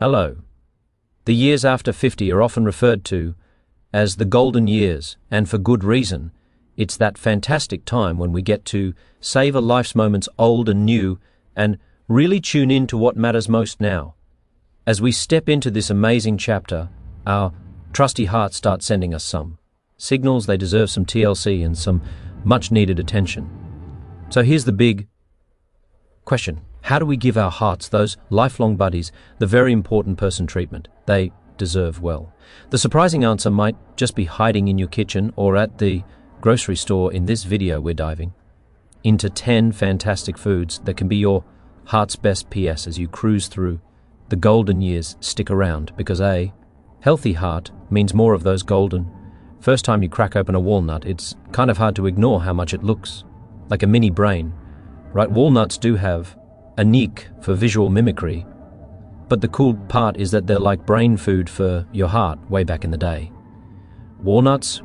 Hello. The years after 50 are often referred to as the golden years, and for good reason. It's that fantastic time when we get to savor life's moments old and new and really tune in to what matters most now. As we step into this amazing chapter, our trusty hearts start sending us some signals. They deserve some TLC and some much-needed attention. So here's the big question. How do we give our hearts, those lifelong buddies, the very important person treatment they deserve well? The surprising answer might just be hiding in your kitchen or at the grocery store. In this video, we're diving into 10 fantastic foods that can be your heart's best PS as you cruise through the golden years. Stick around, because a healthy heart means more of those golden. First time you crack open a walnut, it's kind of hard to ignore how much it looks like a mini brain, right? Walnuts do have a niche for visual mimicry, but the cool part is that they're like brain food for your heart way back in the day. Walnuts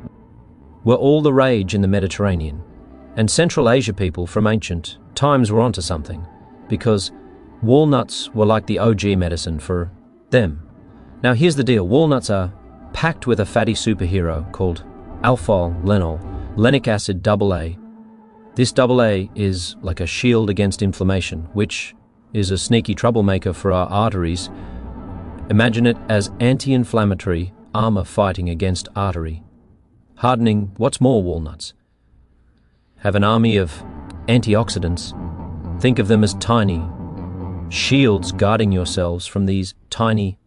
were all the rage in the Mediterranean, and Central Asia people from ancient times were onto something, because walnuts were like the OG medicine for them. Now here's the deal. Walnuts are packed with a fatty superhero called alpha-lenic acid AA. This AA is like a shield against inflammation, which is a sneaky troublemaker for our arteries. Imagine it as anti-inflammatory armor fighting against artery hardening. What's more, walnuts have an army of antioxidants. Think of them as tiny shields guarding yourselves from these tiny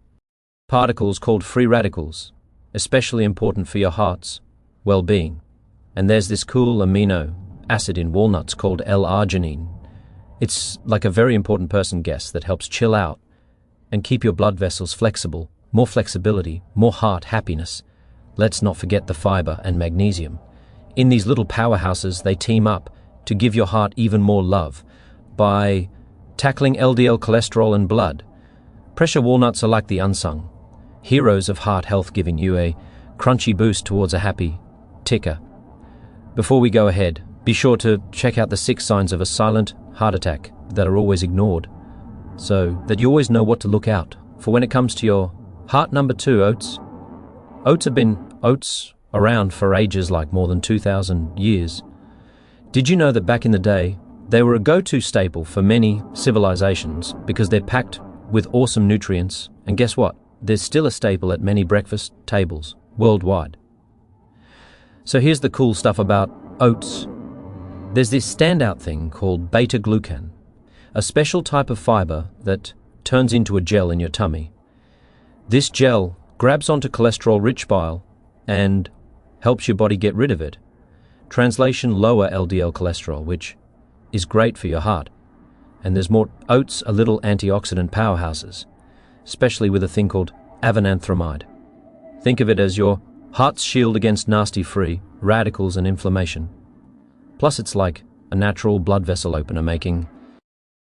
particles called free radicals, especially important for your heart's well-being. And there's this cool amino acid in walnuts called L-arginine. It's like a very important person guest that helps chill out and keep your blood vessels flexible. More flexibility, more heart happiness. Let's not forget the fiber and magnesium. In these little powerhouses, they team up to give your heart even more love by tackling LDL cholesterol and blood pressure. Walnuts are like the unsung heroes of heart health, giving you a crunchy boost towards a happy ticker. Before we go ahead, be sure to check out the 6 signs of a silent heart attack that are always ignored, so that you always know what to look out for when it comes to your heart. Number 2, oats. Oats have been around for ages, like more than 2,000 years. Did you know that back in the day, they were a go-to staple for many civilizations because they're packed with awesome nutrients, and guess what? They're still a staple at many breakfast tables worldwide. So here's the cool stuff about oats. There's this standout thing called beta-glucan, a special type of fiber that turns into a gel in your tummy. This gel grabs onto cholesterol-rich bile and helps your body get rid of it. Translation: lower LDL cholesterol, which is great for your heart. And there's more. Oats are little antioxidant powerhouses, especially with a thing called avenanthramide. Think of it as your heart's shield against nasty free radicals and inflammation. Plus, it's like a natural blood vessel opener, making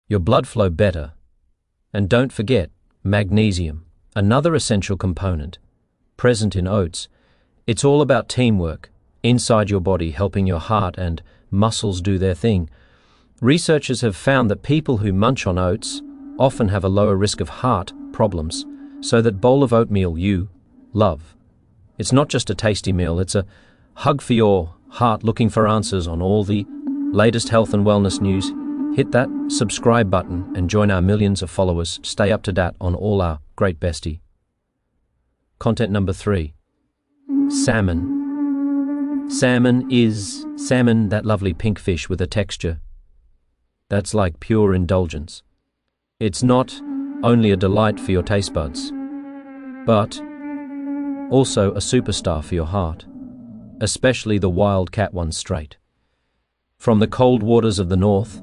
your blood flow better. And don't forget magnesium, another essential component present in oats. It's all about teamwork inside your body, helping your heart and muscles do their thing. Researchers have found that people who munch on oats often have a lower risk of heart problems, so that bowl of oatmeal you love, it's not just a tasty meal, it's a hug for your heart. Looking for answers on all the latest health and wellness news? Hit that subscribe button and join our millions of followers. Stay up to date on all our great bestie content. Number 3, salmon. Salmon is that lovely pink fish with a texture that's like pure indulgence. It's not only a delight for your taste buds, but also a superstar for your heart, especially the wildcat ones straight from the cold waters of the North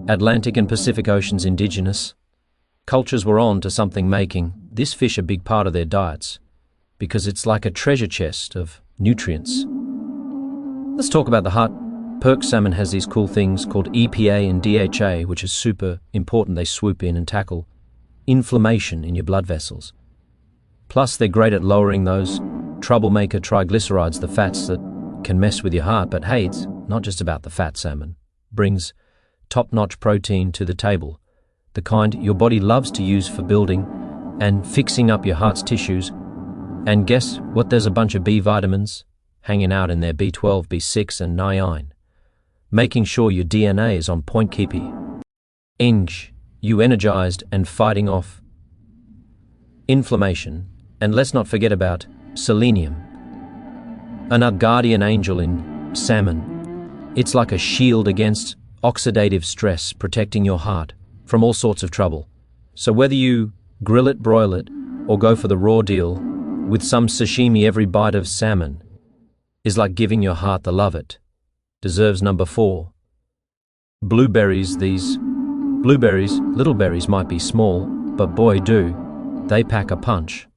Atlantic and Pacific Oceans. Indigenous cultures were on to something, making this fish a big part of their diets because it's like a treasure chest of nutrients. Let's talk about the heart. Perch salmon has these cool things called EPA and DHA, which is super important. They swoop in and tackle inflammation in your blood vessels. Plus, they're great at lowering those troublemaker triglycerides, the fats that can mess with your heart. But hey, it's not just about the fat. Salmon brings top-notch protein to the table, the kind your body loves to use for building and fixing up your heart's tissues. And guess what? There's a bunch of B vitamins hanging out in there, B12, B6 and niacin, making sure your DNA is on point, keeping you energized and fighting off inflammation. And let's not forget about selenium, an guardian angel in salmon. It's like a shield against oxidative stress, protecting your heart from all sorts of trouble. So whether you grill it, broil it, or go for the raw deal with some sashimi, every bite of salmon is like giving your heart the love it deserves. Number 4, blueberries. These blueberries, little berries, might be small, but boy do they pack a punch.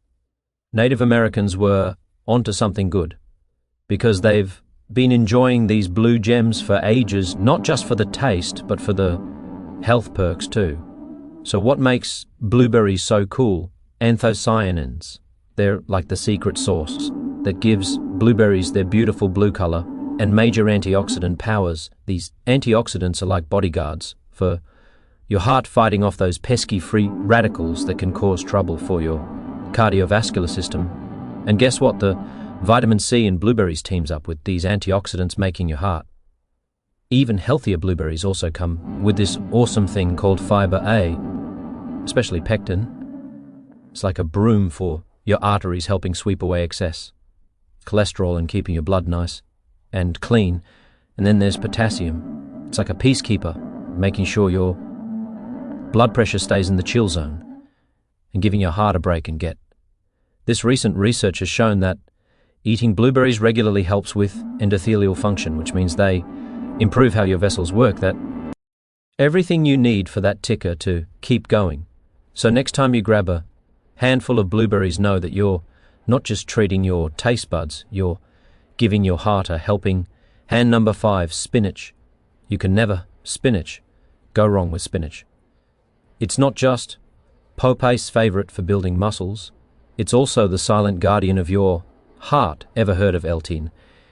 Native Americans were onto something good, because they've been enjoying these blue gems for ages, not just for the taste, but for the health perks too. So what makes blueberries so cool? Anthocyanins. They're like the secret sauce that gives blueberries their beautiful blue color and major antioxidant powers. These antioxidants are like bodyguards for your heart, fighting off those pesky free radicals that can cause trouble for your cardiovascular system. And guess what? The vitamin C in blueberries teams up with these antioxidants, making your heart even healthier. Blueberries also come with this awesome thing called fiber A, especially pectin. It's like a broom for your arteries, helping sweep away excess cholesterol and keeping your blood nice and clean. And then there's potassium. It's like a peacekeeper, making sure your blood pressure stays in the chill zone and giving your heart a break. And get this, recent research has shown that eating blueberries regularly helps with endothelial function, which means they improve how your vessels work. That everything you need for that ticker to keep going. So next time you grab a handful of blueberries, know that you're not just treating your taste buds, you're giving your heart a helping hand. Number 5, spinach. You can never go wrong with spinach. It's not just Popeye's favorite for building muscles, it's also the silent guardian of your heart. Ever heard of L-theanine?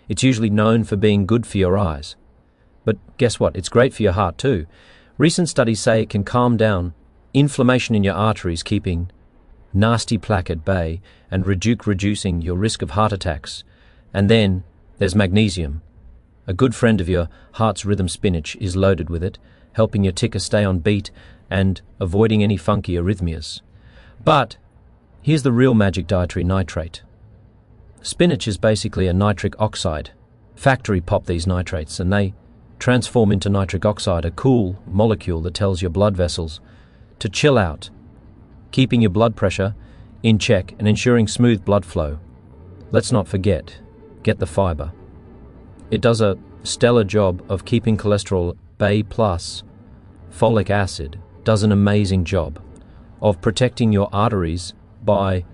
It's usually known for being good for your eyes. But guess what? It's great for your heart too. Recent studies say it can calm down inflammation in your arteries, keeping nasty plaque at bay and reducing your risk of heart attacks. And then there's magnesium. A good friend of your heart's rhythm. Spinach is loaded with it, helping your ticker stay on beat and avoiding any funky arrhythmias. But here's the real magic: dietary nitrate. Spinach is basically a nitric oxide. Factory pop these nitrates and they transform into nitric oxide, a cool molecule that tells your blood vessels to chill out, keeping your blood pressure in check and ensuring smooth blood flow. Let's not forget, get the fiber. It does a stellar job of keeping cholesterol bay plus. Folic acid does an amazing job of protecting your arteries by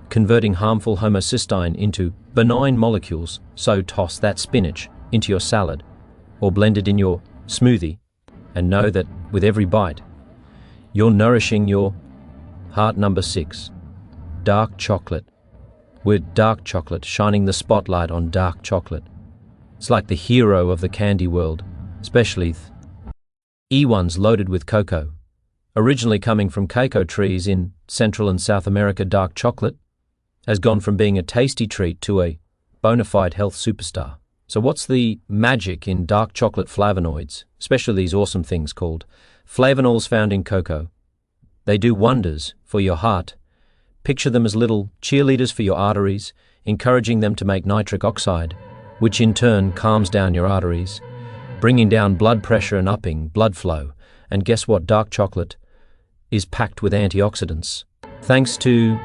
converting harmful homocysteine into benign molecules. So toss that spinach into your salad or blend it in your smoothie and know that with every bite, you're nourishing your heart. Number 6, dark chocolate. With dark chocolate, shining the spotlight on dark chocolate. It's like the hero of the candy world, especially E1s loaded with cocoa. Originally coming from cacao trees in Central and South America, dark chocolate has gone from being a tasty treat to a bona fide health superstar. So what's the magic in dark chocolate? Flavonoids, especially these awesome things called flavonols found in cocoa. They do wonders for your heart. Picture them as little cheerleaders for your arteries, encouraging them to make nitric oxide, which in turn calms down your arteries, bringing down blood pressure and upping blood flow. And guess what? Dark chocolate is packed with antioxidants. Thanks to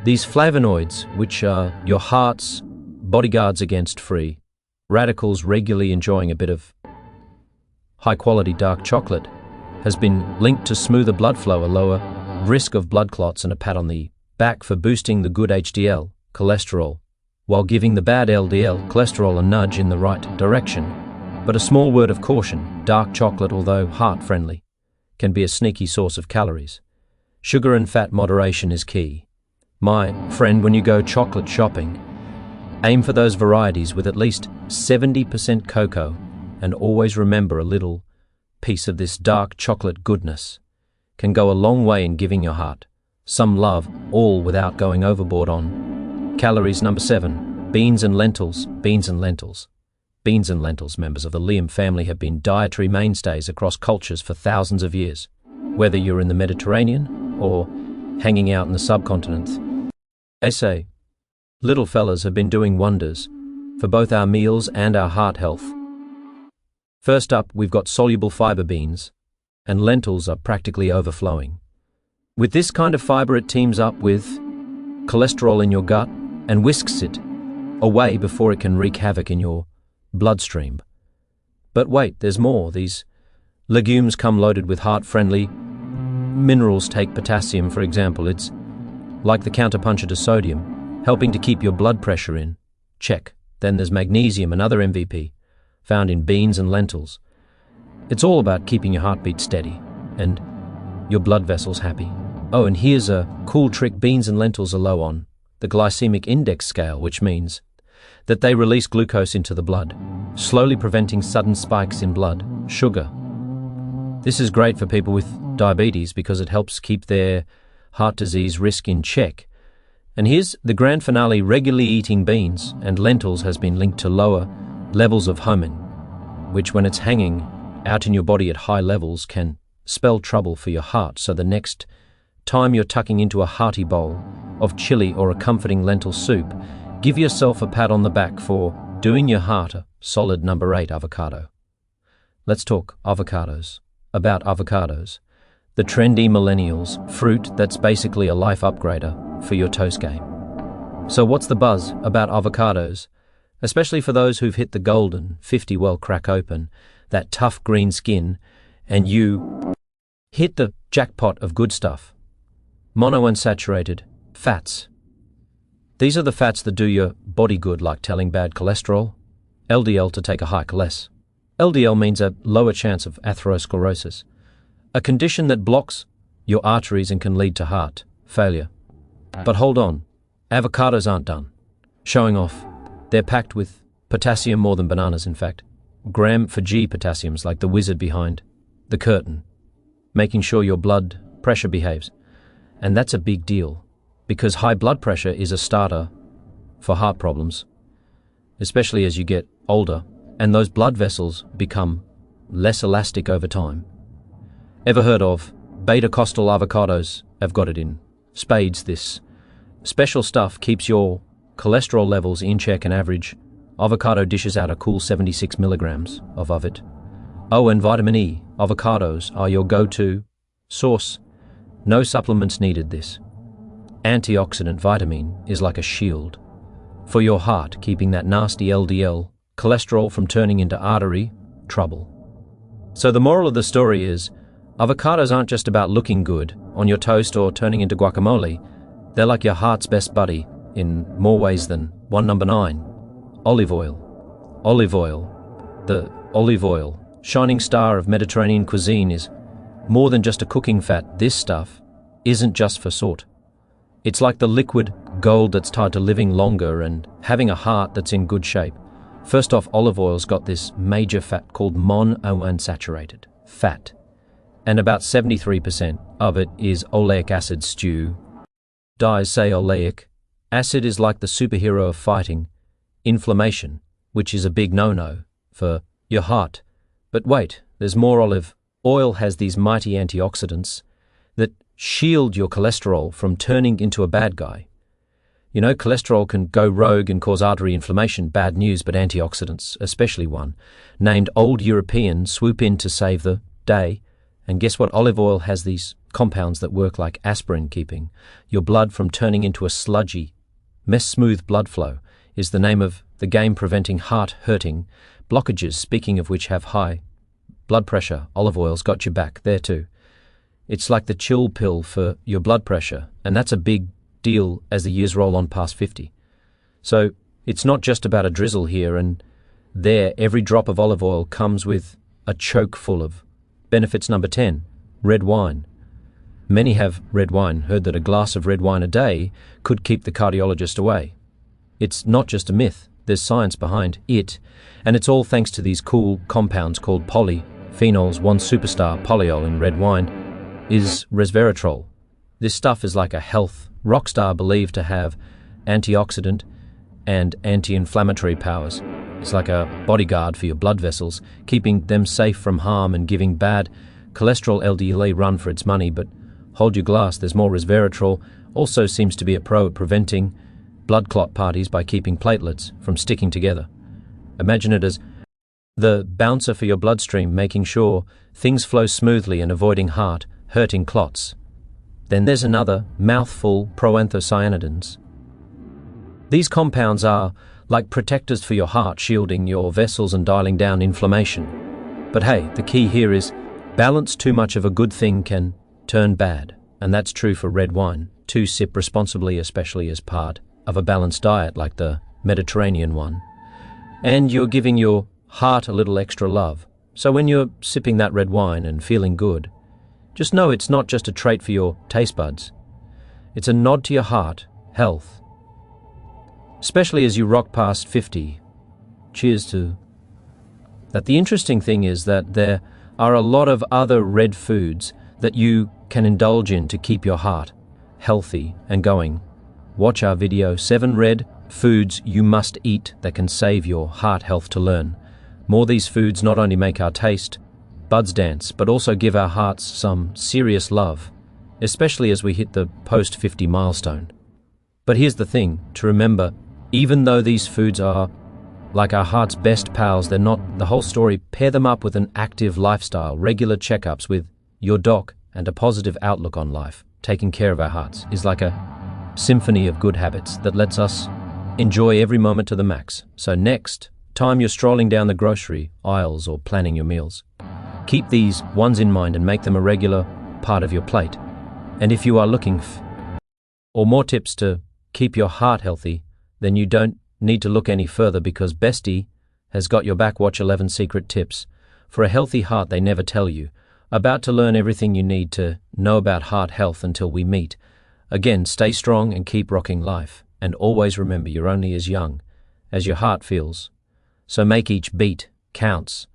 these flavonoids, which are your heart's bodyguards against free radicals. Regularly enjoying a bit of high-quality dark chocolate has been linked to smoother blood flow, a lower risk of blood clots, and a pat on the back for boosting the good HDL cholesterol, while giving the bad LDL cholesterol a nudge in the right direction. But a small word of caution: dark chocolate, although heart-friendly, can be a sneaky source of calories. Sugar and fat moderation is key. My friend, when you go chocolate shopping, aim for those varieties with at least 70% cocoa, and always remember a little piece of this dark chocolate goodness can go a long way in giving your heart some love, all without going overboard on calories. Number 7, beans and lentils. Beans and lentils. Beans and lentils, members of the Legume family, have been dietary mainstays across cultures for thousands of years, whether you're in the Mediterranean or hanging out in the subcontinent. They say, little fellas have been doing wonders for both our meals and our heart health. First up, we've got soluble fiber beans, and lentils are practically overflowing. With this kind of fiber, it teams up with cholesterol in your gut and whisks it away before it can wreak havoc in your bloodstream. But wait, there's more. These legumes come loaded with heart-friendly minerals. Take potassium, for example. It's like the counterpuncher to sodium, helping to keep your blood pressure in check. Then there's magnesium, another MVP, found in beans and lentils. It's all about keeping your heartbeat steady and your blood vessels happy. Oh, and here's a cool trick. Beans and lentils are low on the glycemic index scale, which means that they release glucose into the blood, slowly preventing sudden spikes in blood sugar. This is great for people with diabetes because it helps keep their heart disease risk in check. And here's the grand finale. Regularly eating beans and lentils has been linked to lower levels of hormone, which when it's hanging out in your body at high levels can spell trouble for your heart. So the next time you're tucking into a hearty bowl of chili or a comforting lentil soup, give yourself a pat on the back for doing your heart a solid. Number 8, avocado. Let's talk avocados. About avocados, the trendy millennials fruit that's basically a life upgrader for your toast game. So what's the buzz about avocados? Especially for those who've hit the golden 50. Well, crack open that tough green skin and you hit the jackpot of good stuff. Monounsaturated fats. These are the fats that do your body good, like telling bad cholesterol, LDL, to take a hike less. LDL means a lower chance of atherosclerosis, a condition that blocks your arteries and can lead to heart failure. But hold on, avocados aren't done showing off. They're packed with potassium, more than bananas in fact. Gram for G potassiums, like the wizard behind the curtain, making sure your blood pressure behaves. And that's a big deal, because high blood pressure is a starter for heart problems, especially as you get older and those blood vessels become less elastic over time. Ever heard of beta-costal avocados? I've got it in spades. This special stuff keeps your cholesterol levels in check, and average avocado dishes out a cool 76 milligrams of it. Oh, and vitamin E. Avocados are your go-to source. No supplements needed. This antioxidant vitamin is like a shield for your heart, keeping that nasty LDL cholesterol from turning into artery trouble. So the moral of the story is, avocados aren't just about looking good on your toast or turning into guacamole. They're like your heart's best buddy in more ways than one. Number 9, olive oil. Olive oil. The olive oil, shining star of Mediterranean cuisine, is more than just a cooking fat. This stuff isn't just for salt. It's like the liquid gold that's tied to living longer and having a heart that's in good shape. First off, olive oil's got this major fat called monounsaturated fat, and about 73% of it is oleic acid. Stew dyes say oleic acid is like the superhero of fighting inflammation, which is a big no-no for your heart. But wait, there's more. Olive oil has these mighty antioxidants that shield your cholesterol from turning into a bad guy. You know, cholesterol can go rogue and cause artery inflammation. Bad news, but antioxidants, especially one named Old European, swoop in to save the day. And guess what? Olive oil has these compounds that work like aspirin, keeping your blood from turning into a sludgy mess. Smooth blood flow is the name of the game, preventing heart-hurting blockages. Speaking of which, have high blood pressure, olive oil's got your back there too. It's like the chill pill for your blood pressure, and that's a big deal as the years roll on past 50. So it's not just about a drizzle here and there. Every drop of olive oil comes with a choke full of benefits. Number 10, red wine. Many have red wine heard that a glass of red wine a day could keep the cardiologist away. It's not just a myth. There's science behind it, and it's all thanks to these cool compounds called polyphenols. One superstar polyol in red wine is resveratrol. This stuff is like a health rock star believed to have antioxidant and anti-inflammatory powers. It's like a bodyguard for your blood vessels, keeping them safe from harm and giving bad cholesterol LDL run for its money. But hold your glass, there's more. Resveratrol also seems to be a pro at preventing blood clot parties by keeping platelets from sticking together. Imagine it as the bouncer for your bloodstream, making sure things flow smoothly and avoiding heart-hurting clots. Then there's another mouthful, proanthocyanidins. These compounds are like protectors for your heart, shielding your vessels and dialing down inflammation. But hey, the key here is balance. Too much of a good thing can turn bad, and that's true for red wine. Sip responsibly, especially as part of a balanced diet like the Mediterranean one. And you're giving your heart a little extra love. So when you're sipping that red wine and feeling good, just know it's not just a trait for your taste buds. It's a nod to your heart health. Especially as you rock past 50. Cheers to that. The interesting thing is that there are a lot of other red foods that you can indulge in to keep your heart healthy and going. Watch our video, 7 red foods you must eat that can save your heart health, to learn more. These foods not only make our taste buds dance, but also give our hearts some serious love, especially as we hit the post-50 milestone. But here's the thing to remember: even though these foods are like our heart's best pals, they're not the whole story. Pair them up with an active lifestyle, regular checkups with your doc, and a positive outlook on life. Taking care of our hearts is like a symphony of good habits that lets us enjoy every moment to the max. So next time you're strolling down the grocery aisles or planning your meals, keep these ones in mind and make them a regular part of your plate. And if you are looking for more tips to keep your heart healthy, then you don't need to look any further, because Bestie has got your back. Watch 11 secret tips for a healthy heart they never tell you. About to learn everything you need to know about heart health until we meet again. Stay strong and keep rocking life. And always remember, you're only as young as your heart feels. So make each beat counts.